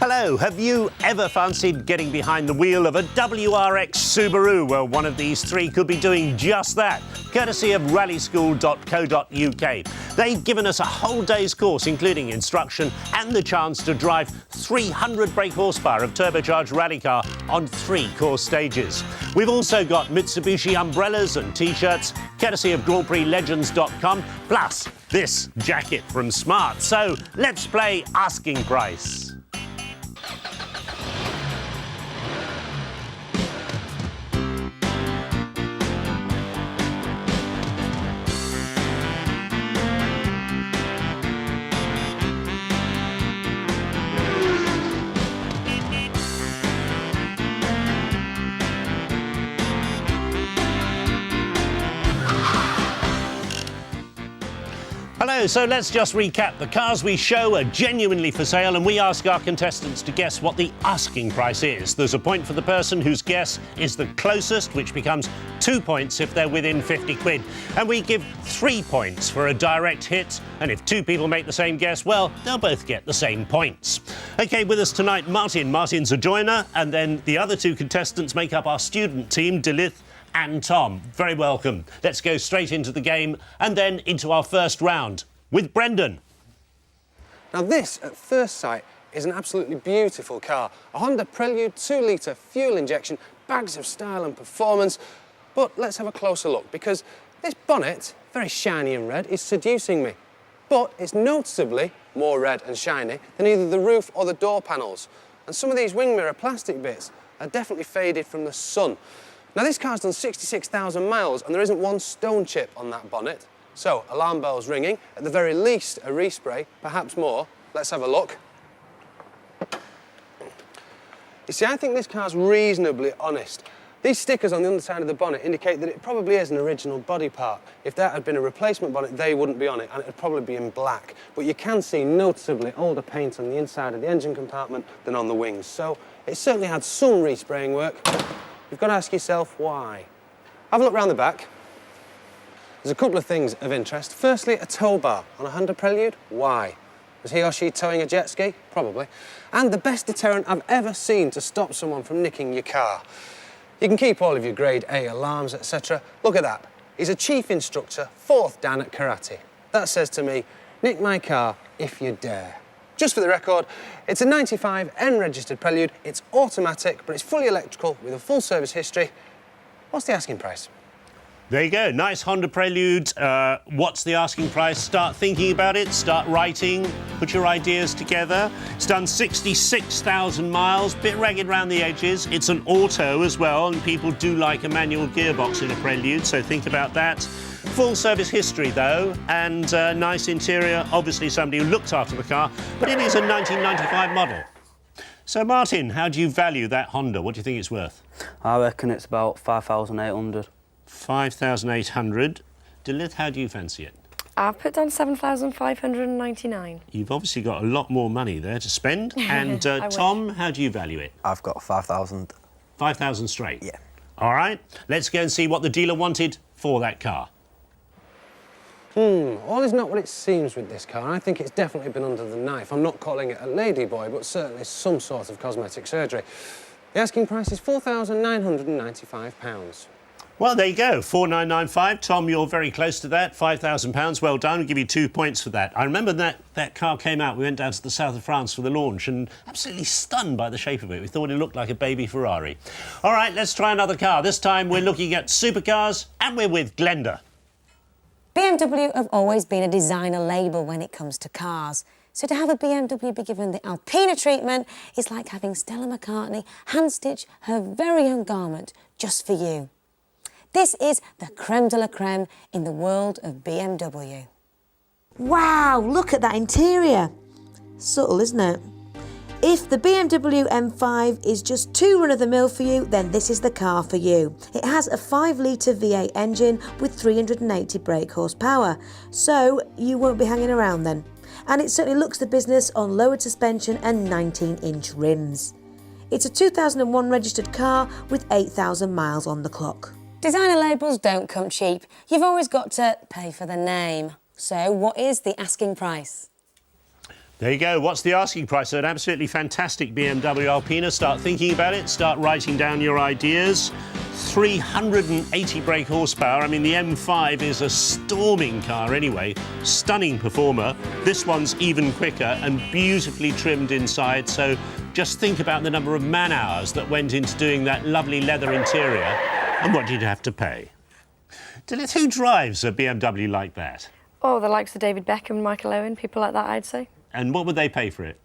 Hello, have you ever fancied getting behind the wheel of a WRX Subaru? Well, one of these three could be doing just that, courtesy of rallyschool.co.uk. They've given us a whole day's course, including instruction and the chance to drive 300 brake horsepower of turbocharged rally car on 3 course stages. We've also got Mitsubishi umbrellas and T-shirts, courtesy of GrandPrixLegends.com, plus this jacket from Smart. So let's play Asking Price. Hello, so let's just recap. The cars we show are genuinely for sale and we ask our contestants to guess what the asking price is. There's a point for the person whose guess is the closest, which becomes 2 points if they're within 50 quid. And we give 3 points for a direct hit, and if 2 people make the same guess, well, they'll both get the same points. OK, with us tonight, Martin. Martin's a joiner, and then the other 2 contestants make up our student team, Dilith and Tom. Very welcome. Let's go straight into the game and then into our first round with Brendan. Now this, at first sight, is an absolutely beautiful car. A Honda Prelude 2-litre fuel injection, bags of style and performance. But let's have a closer look, because this bonnet, very shiny and red, is seducing me. But it's noticeably more red and shiny than either the roof or the door panels. And some of these wing mirror plastic bits are definitely faded from the sun. Now this car's done 66,000 miles and there isn't one stone chip on that bonnet. So, alarm bells ringing, at the very least a respray, perhaps more. Let's have a look. You see, I think this car's reasonably honest. These stickers on the underside of the bonnet indicate that it probably is an original body part. If that had been a replacement bonnet, they wouldn't be on it, and it'd probably be in black. But you can see noticeably older paint on the inside of the engine compartment than on the wings. So, it certainly had some respraying work. You've got to ask yourself why. Have a look round the back. There's a couple of things of interest. Firstly, a tow bar on a Honda Prelude. Why? Was he or she towing a jet ski? Probably. And the best deterrent I've ever seen to stop someone from nicking your car. You can keep all of your grade A alarms, etc. Look at that. He's a chief instructor, 4th Dan at karate. That says to me, nick my car if you dare. Just for the record, it's a 95 N-registered Prelude. It's automatic, but it's fully electrical with a full service history. What's the asking price? There you go, nice Honda Prelude. What's the asking price? Start thinking about it, start writing, put your ideas together. It's done 66,000 miles, bit ragged around the edges. It's an auto as well, and people do like a manual gearbox in a Prelude, so think about that. Full service history though, and nice interior. Obviously somebody who looked after the car, but it is a 1995 model. So Martin, how do you value that Honda? What do you think it's worth? I reckon it's about 5,800. 5,800. Dilith, how do you fancy it? I've put down 7,599. You've obviously got a lot more money there to spend. And Tom, how do you value it? I've got 5,000. 5,000 straight? Yeah. All right, let's go and see what the dealer wanted for that car. All is not what it seems with this car. I think it's definitely been under the knife. I'm not calling it a ladyboy, but certainly some sort of cosmetic surgery. The asking price is £4,995. Well, there you go, 4,995. Tom, you're very close to that. £5,000, well done. I'll give you 2 points for that. I remember that car came out. We went down to the south of France for the launch and absolutely stunned by the shape of it. We thought it looked like a baby Ferrari. All right, let's try another car. This time we're looking at supercars and we're with Glenda. BMW have always been a designer label when it comes to cars. So to have a BMW be given the Alpina treatment is like having Stella McCartney hand-stitch her very own garment just for you. This is the creme de la creme in the world of BMW. Wow, look at that interior. Subtle, isn't it? If the BMW M5 is just too run-of-the-mill for you, then this is the car for you. It has a 5-litre V8 engine with 380 brake horsepower, so you won't be hanging around then. And it certainly looks the business on lowered suspension and 19-inch rims. It's a 2001 registered car with 8,000 miles on the clock. Designer labels don't come cheap. You've always got to pay for the name. So what is the asking price? There you go. What's the asking price of an absolutely fantastic BMW Alpina? Start thinking about it. Start writing down your ideas. 380 brake horsepower. I mean, the M5 is a storming car anyway. Stunning performer. This one's even quicker and beautifully trimmed inside. So just think about the number of man-hours that went into doing that lovely leather interior and what you'd have to pay. Dilith, who drives a BMW like that? Oh, the likes of David Beckham and Michael Owen, people like that, I'd say. And what would they pay for it?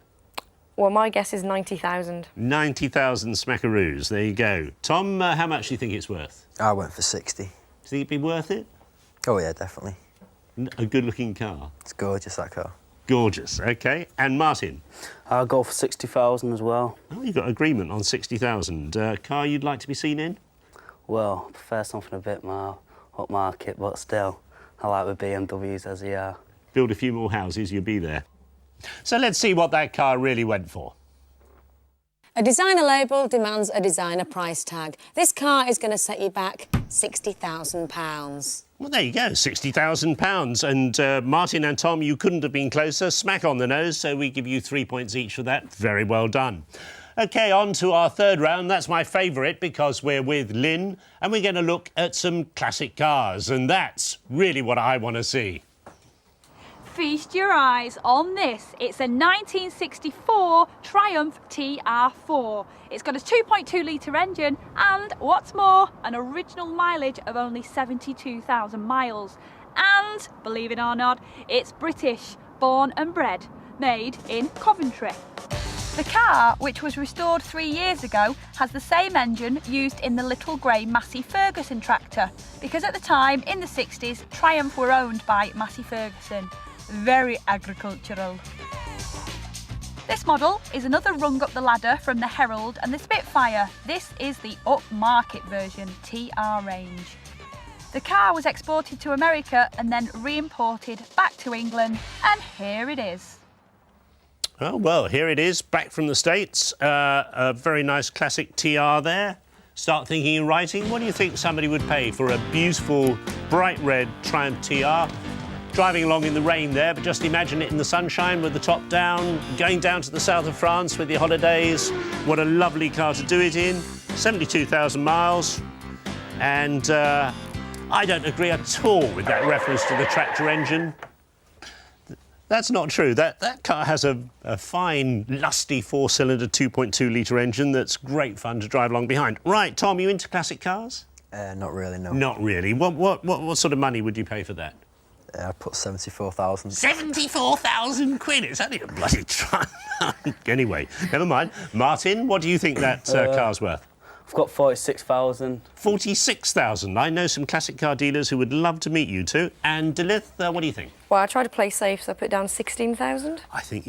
Well, my guess is 90,000. 90,000 smackaroos. There you go. Tom, how much do you think it's worth? I went for 60. Do you think it'd be worth it? Oh, yeah, definitely. A good-looking car. It's gorgeous, that car. Gorgeous, OK. And Martin? I'll go for 60,000 as well. Oh, you've got agreement on 60,000. Car you'd like to be seen in? Well, I prefer something a bit more upmarket, but still, I like the BMWs as they are. Build a few more houses, you'll be there. So let's see what that car really went for. A designer label demands a designer price tag. This car is going to set you back £60,000. Well, there you go, £60,000. And Martin and Tom, you couldn't have been closer. Smack on the nose, so we give you 3 points each for that. Very well done. OK, on to our third round. That's my favourite because we're with Lynn and we're going to look at some classic cars. And that's really what I want to see. Feast your eyes on this. It's a 1964 Triumph TR4. It's got a 2.2 litre engine and, what's more, an original mileage of only 72,000 miles. And, believe it or not, it's British, born and bred, made in Coventry. The car, which was restored 3 years ago, has the same engine used in the little grey Massey Ferguson tractor, because at the time, in the 60s, Triumph were owned by Massey Ferguson. Very agricultural. This model is another rung up the ladder from the Herald and the Spitfire. This is the upmarket version, TR range. The car was exported to America and then re-imported back to England, and here it is. Oh, well, here it is, back from the States. A very nice classic TR there. Start thinking and writing. What do you think somebody would pay for a beautiful, bright red Triumph TR? Driving along in the rain there, but just imagine it in the sunshine with the top down, going down to the south of France with your holidays. What a lovely car to do it in. 72,000 miles. And I don't agree at all with that reference to the tractor engine. That's not true. That car has a fine, lusty four-cylinder 2.2 litre engine that's great fun to drive along behind. Right, Tom, you into classic cars? Not really, no. Not really. What sort of money would you pay for that? I'd put 74,000. 74,000 quid? It's only a bloody Triumph. Anyway, never mind. Martin, what do you think that car's worth? I've got 46,000. 46,000. I know some classic car dealers who would love to meet you too. And Dilith, what do you think? Well, I tried to play safe, so I put down 16,000. I think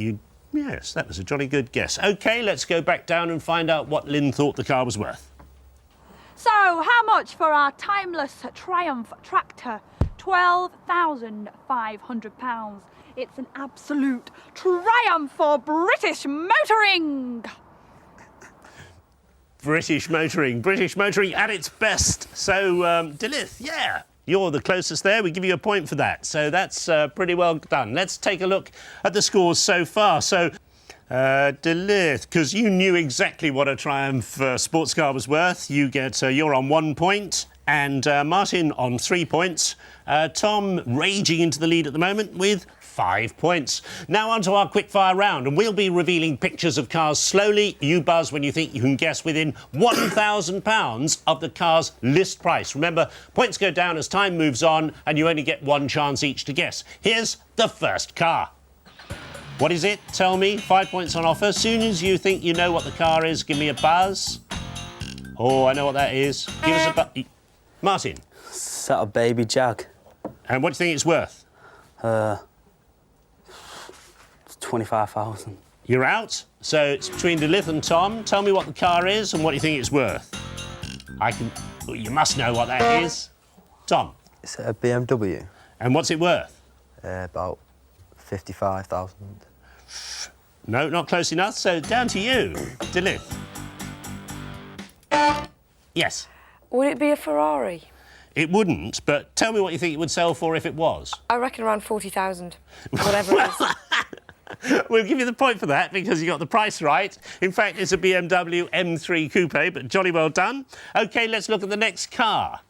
yes, that was a jolly good guess. OK, let's go back down and find out what Lynn thought the car was worth. So, how much for our timeless Triumph tractor? £12,500. It's an absolute triumph for British motoring. British motoring at its best. So, Dilith, yeah, you're the closest there. We give you a point for that. So that's pretty well done. Let's take a look at the scores so far. So, Dilith, because you knew exactly what a Triumph sports car was worth, you're on 1 point. And Martin on 3 points. Tom raging into the lead at the moment with 5 points. Now on to our quickfire round, and we'll be revealing pictures of cars slowly. You buzz when you think you can guess within £1,000 of the car's list price. Remember, points go down as time moves on, and you only get one chance each to guess. Here's the first car. What is it? Tell me. 5 points on offer. As soon as you think you know what the car is, give me a buzz. Oh, I know what that is. Give us a buzz. Martin. Set a baby Jag. And what do you think it's worth? 25,000. You're out. So it's between Dilith and Tom. Tell me what the car is and what you think it's worth. Well, you must know what that is. Tom. It's a BMW. And what's it worth? About 55,000. No, not close enough. So down to you, Dilith. Yes. Would it be a Ferrari? It wouldn't, but tell me what you think it would sell for if it was. I reckon around 40,000, whatever it is. We'll give you the point for that because you got the price right. In fact, it's a BMW M3 Coupe, but jolly well done. OK, let's look at the next car.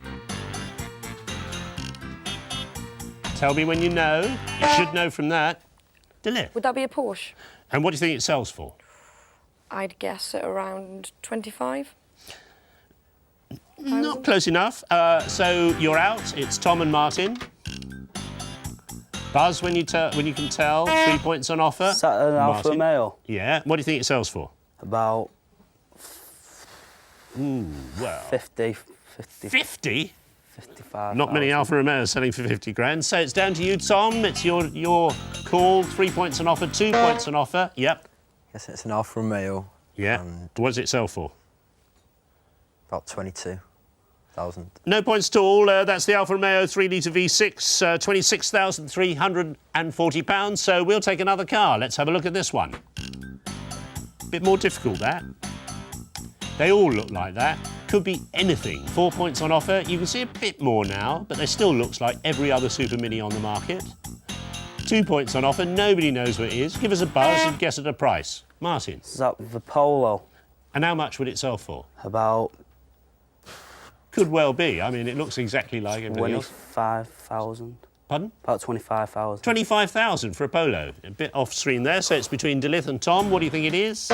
Tell me when you know. You should know from that. Delith. Would that be a Porsche? And what do you think it sells for? I'd guess at around 25. Not close enough. So you're out. It's Tom and Martin. Buzz when you can tell. 3 points on offer. Is that an Alfa Romeo? Yeah. What do you think it sells for? About Well. 50. 50? 55. Not many Alfa Romeos selling for 50 grand. So it's down to you, Tom. It's your call. 3 points on offer, 2 points on offer. Yep. Yes, it's an Alfa Romeo. Yeah. And What does it sell for? about 22,000. No points at all. That's the Alfa Romeo 3-litre V6, £26,340. So we'll take another car. Let's have a look at this one. Bit more difficult, that. They all look like that. Could be anything. 4 points on offer. You can see a bit more now, but they still looks like every other Super Mini on the market. 2 points on offer. Nobody knows what it is. Give us a buzz and guess at a price. Martin. Is that the Polo? And how much would it sell for? About Could well be. I mean, it looks exactly like everything else. 25,000. Pardon? About 25,000. 25,000 for a Polo. A bit off screen there, so it's between Delith and Tom. What do you think it is?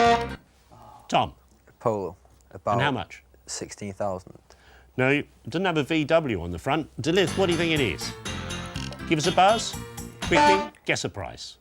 Tom. Polo. About And how much? 16,000. No, it doesn't have a VW on the front. Delith, what do you think it is? Give us a buzz. Quickly, guess a price.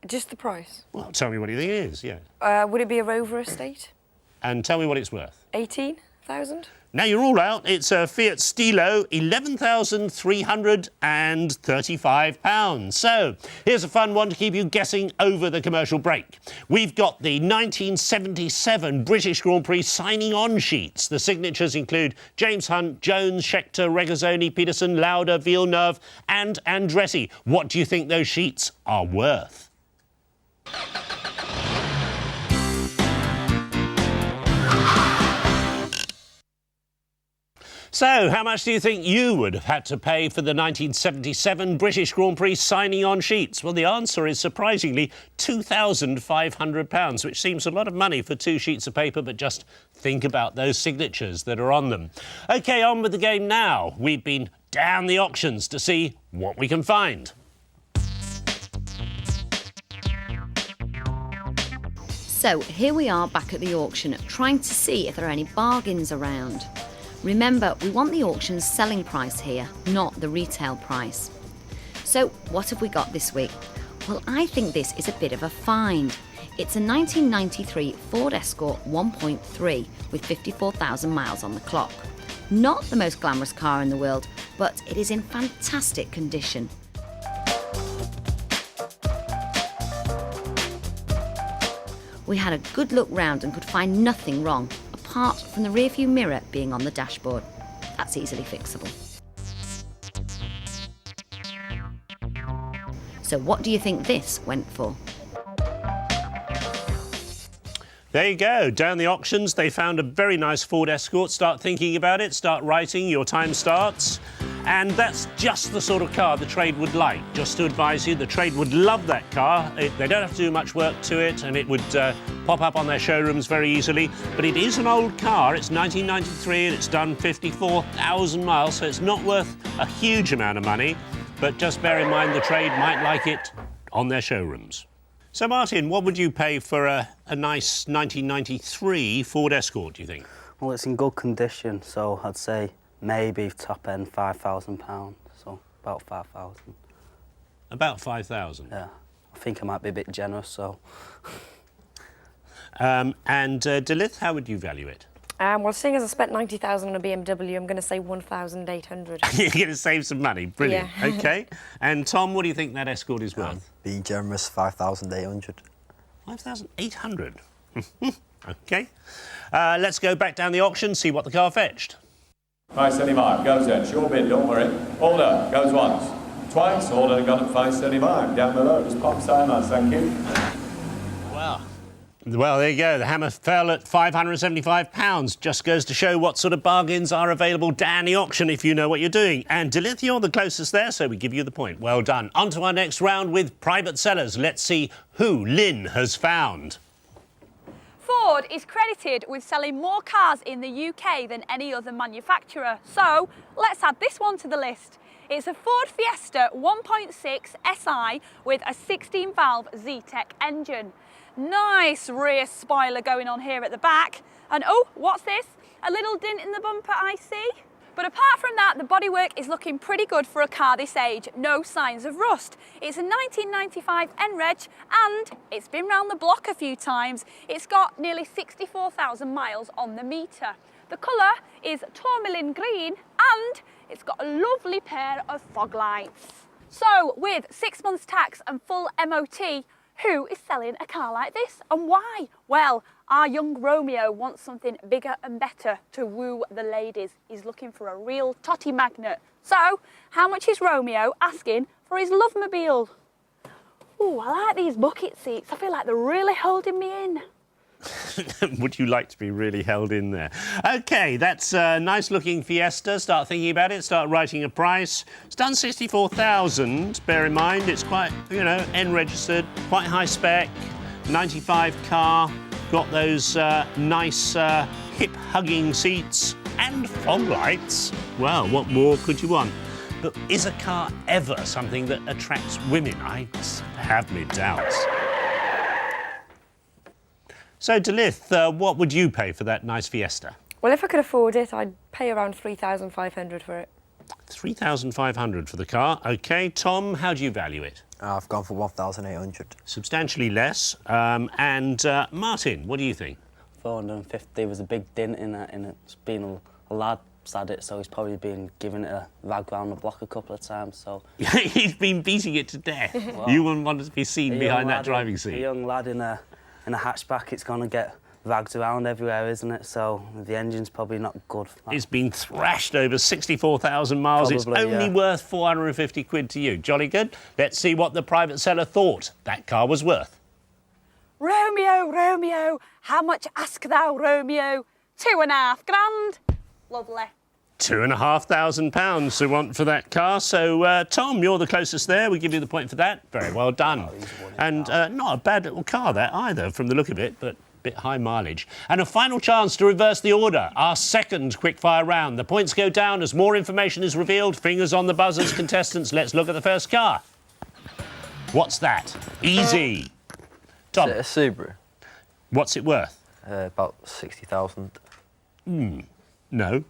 Just the price. Well, tell me what you think it is, yeah. Would it be a Rover Estate? And tell me what it's worth. 18,000? Now you're all out. It's a Fiat Stilo, £11,335. So here's a fun one to keep you guessing over the commercial break. We've got the 1977 British Grand Prix signing on sheets. The signatures include James Hunt, Jones, Scheckter, Regazzoni, Peterson, Lauda, Villeneuve and Andretti. What do you think those sheets are worth? So, how much do you think you would have had to pay for the 1977 British Grand Prix signing on sheets? Well, the answer is surprisingly £2,500, which seems a lot of money for 2 sheets of paper, but just think about those signatures that are on them. OK, on with the game now. We've been down the auctions to see what we can find. So, here we are back at the auction, trying to see if there are any bargains around. Remember, we want the auction's selling price here, not the retail price. So, what have we got this week? Well, I think this is a bit of a find. It's a 1993 Ford Escort 1.3 with 54,000 miles on the clock. Not the most glamorous car in the world, but it is in fantastic condition. We had a good look round and could find nothing wrong, apart from the rearview mirror being on the dashboard. That's easily fixable. So what do you think this went for? There you go, down the auctions, they found a very nice Ford Escort. Start thinking about it, start writing, your time starts. And that's just the sort of car the trade would like. Just to advise you, the trade would love that car. They don't have to do much work to it, and it would pop up on their showrooms very easily. But it is an old car. It's 1993, and it's done 54,000 miles, so it's not worth a huge amount of money. But just bear in mind the trade might like it on their showrooms. So, Martin, what would you pay for a nice 1993 Ford Escort, do you think? Well, it's in good condition, so I'd say maybe top end £5,000, so about 5,000. About 5,000? Yeah, I think I might be a bit generous, so. And Delith, how would you value it? Well, seeing as I spent 90,000 on a BMW, I'm going to say 1,800. You're going to save some money, brilliant. Yeah. OK. And Tom, what do you think that Escort is worth? Be generous, 5,800. 5,800? OK. Let's go back down the auction, see what the car fetched. 575 goes in, sure bid, don't worry. Order goes once, twice, order got at 575. Down below, just pop sign on, thank you. Wow. Well, there you go. The hammer fell at £575. Just goes to show what sort of bargains are available down the auction if you know what you're doing. And Dilith, you're the closest there, so we give you the point. Well done. On to our next round with private sellers. Let's see who Lynn has found. Ford is credited with selling more cars in the UK than any other manufacturer. So let's add this one to the list. It's a Ford Fiesta 1.6 SI with a 16-valve Z-Tech engine. Nice rear spoiler going on here at the back. And oh, what's this? A little dint in the bumper, I see. But apart from that, the bodywork is looking pretty good for a car this age. No signs of rust. It's a 1995 NREG and it's been round the block a few times. It's got nearly 64,000 miles on the meter. The colour is tourmaline green and it's got a lovely pair of fog lights. So with 6 months tax and full MOT, who is selling a car like this and why? Well, our young Romeo wants something bigger and better to woo the ladies. He's looking for a real totty magnet. So, how much is Romeo asking for his lovemobile? Ooh, I like these bucket seats. I feel like they're really holding me in. Would you like to be really held in there? OK, that's a nice-looking Fiesta. Start thinking about it, start writing a price. It's done 64,000, bear in mind. It's quite, you know, N-registered, quite high spec, 95 car, got those nice hip-hugging seats and fog lights. Well, what more could you want? But is a car ever something that attracts women? I have my doubts. So, Dilith, what would you pay for that nice Fiesta? Well, if I could afford it, I'd pay around £3,500 for it. £3,500 for the car. OK, Tom, how do you value it? I've gone for 1,800. Substantially less. Martin, what do you think? 450 was a big dint in it, and it's been a lad's had it, so he's probably been giving it a rag round the block a couple of times, so... He's been beating it to death. Well, you wouldn't want to be seen behind that driving seat. A young lad in a hatchback, it's going to get ragged around everywhere, isn't it? So the engine's probably not good. It's been thrashed over 64,000 miles. Probably, it's only worth 450 quid to you. Jolly good. Let's see what the private seller thought that car was worth. Romeo, Romeo, how much ask thou, Romeo? £2.5 grand. Lovely. £2,500 to want for that car. So, Tom, you're the closest there. We give you the point for that. Very well done. And not a bad little car, that, either, from the look of it, but a bit high mileage. And a final chance to reverse the order. Our second quickfire round. The points go down as more information is revealed. Fingers on the buzzers, contestants. Let's look at the first car. What's that? Easy. Tom. Is it a Subaru? What's it worth? About 60,000. No.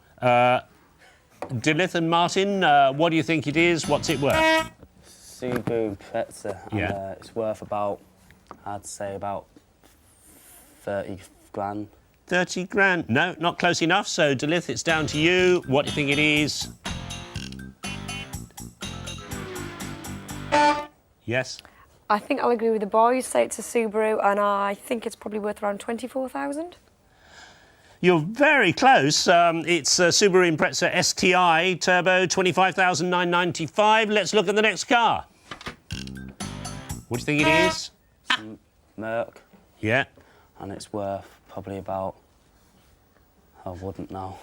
Dilith and Martin, what do you think it is? What's it worth? Subaru Impreza. Yeah. It's worth about, I'd say about 30 grand. 30 grand? No, not close enough. So, Dilith, it's down to you. What do you think it is? Yes? I think I'll agree with the boys, say it's a Subaru, and I think it's probably worth around 24,000. You're very close. It's a Subaru Impreza STI Turbo, 25,995. Let's look at the next car. What do you think it is? Merc. Yeah. And it's worth probably about... I wouldn't know.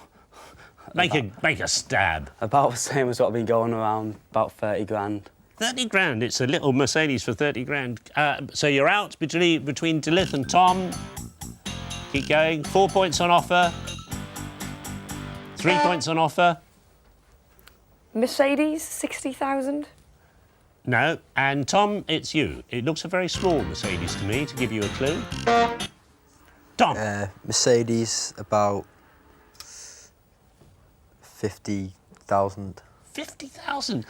Make a stab. About the same as what I've been going around, about 30 grand. 30 grand. It's a little Mercedes for 30 grand. So you're out between Dilith and Tom. Keep going. 4 points on offer. 3 points on offer. Mercedes, 60,000. No. And Tom, it's you. It looks a very small Mercedes to me, to give you a clue. Tom. Mercedes, about 50,000. 50,000.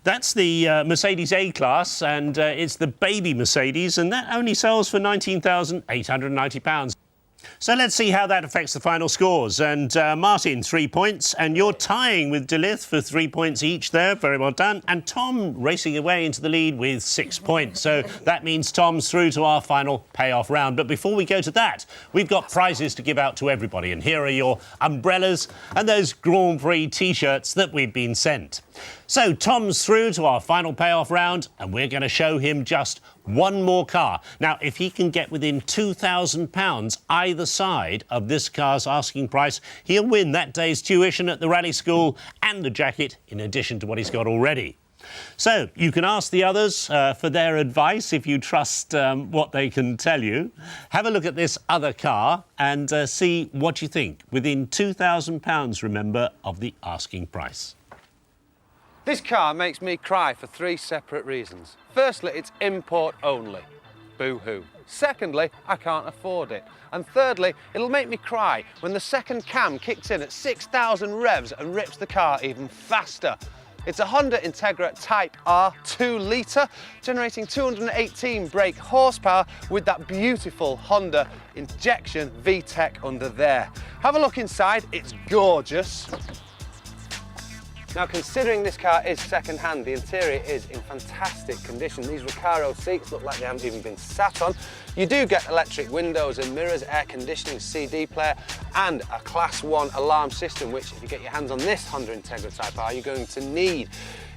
That's the Mercedes A-Class, and it's the baby Mercedes, and that only sells for £19,890. So let's see how that affects the final scores. And Martin, 3 points, and you're tying with Dilith for 3 points each there. Very well done. And Tom racing away into the lead with 6 points. So that means Tom's through to our final payoff round. But before we go to that, we've got prizes to give out to everybody. And here are your umbrellas and those Grand Prix T-shirts that we've been sent. So Tom's through to our final payoff round, and we're going to show him just one more car. Now, if he can get within £2,000 either side of this car's asking price, he'll win that day's tuition at the rally school and a jacket in addition to what he's got already. So you can ask the others for their advice if you trust what they can tell you. Have a look at this other car and see what you think. Within £2,000, remember, of the asking price. This car makes me cry for 3 separate reasons. Firstly, it's import only. Boo-hoo. Secondly, I can't afford it. And thirdly, it'll make me cry when the second cam kicks in at 6,000 revs and rips the car even faster. It's a Honda Integra Type R 2-litre, generating 218 brake horsepower with that beautiful Honda injection VTEC under there. Have a look inside, it's gorgeous. Now, considering this car is second-hand, the interior is in fantastic condition. These Recaro seats look like they haven't even been sat on. You do get electric windows and mirrors, air conditioning, CD player, and a Class 1 alarm system, which, if you get your hands on this Honda Integra Type R, you're going to need.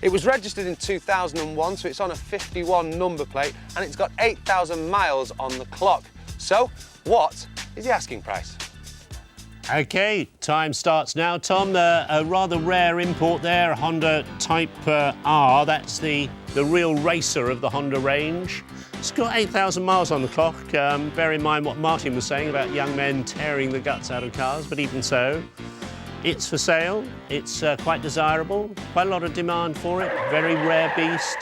It was registered in 2001, so it's on a 51 number plate, and it's got 8,000 miles on the clock. So, what is the asking price? OK, time starts now, Tom. A rather rare import there, Honda Type R. That's the real racer of the Honda range. It's got 8,000 miles on the clock. Bear in mind what Martin was saying about young men tearing the guts out of cars, but even so, it's for sale. It's quite desirable, quite a lot of demand for it. Very rare beast.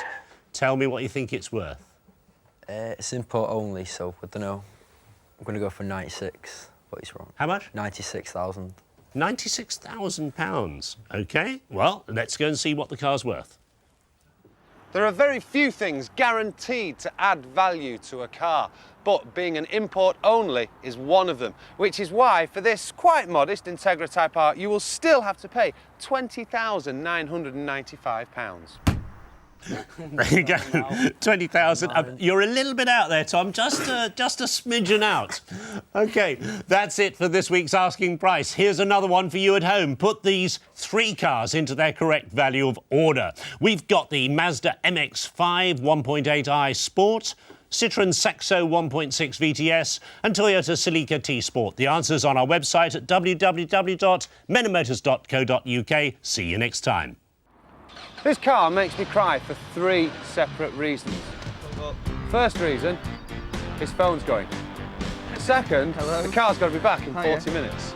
Tell me what you think it's worth. It's import only, so I don't know. I'm going to go for 96. But he's wrong. How much? 96,000. £96,000. OK, well, let's go and see what the car's worth. There are very few things guaranteed to add value to a car, but being an import only is one of them, which is why for this quite modest Integra Type R, you will still have to pay £20,995. There you go, 20,000. You're a little bit out there, Tom, just a smidgen out. OK, that's it for this week's asking price. Here's another one for you at home. Put these 3 cars into their correct value of order. We've got the Mazda MX-5 1.8i Sport, Citroën Saxo 1.6 VTS and Toyota Celica T-Sport. The answer's on our website at www.menamotors.co.uk. See you next time. This car makes me cry for 3 separate reasons. First reason, his phone's going. Second, the car's got to be back in 40 minutes.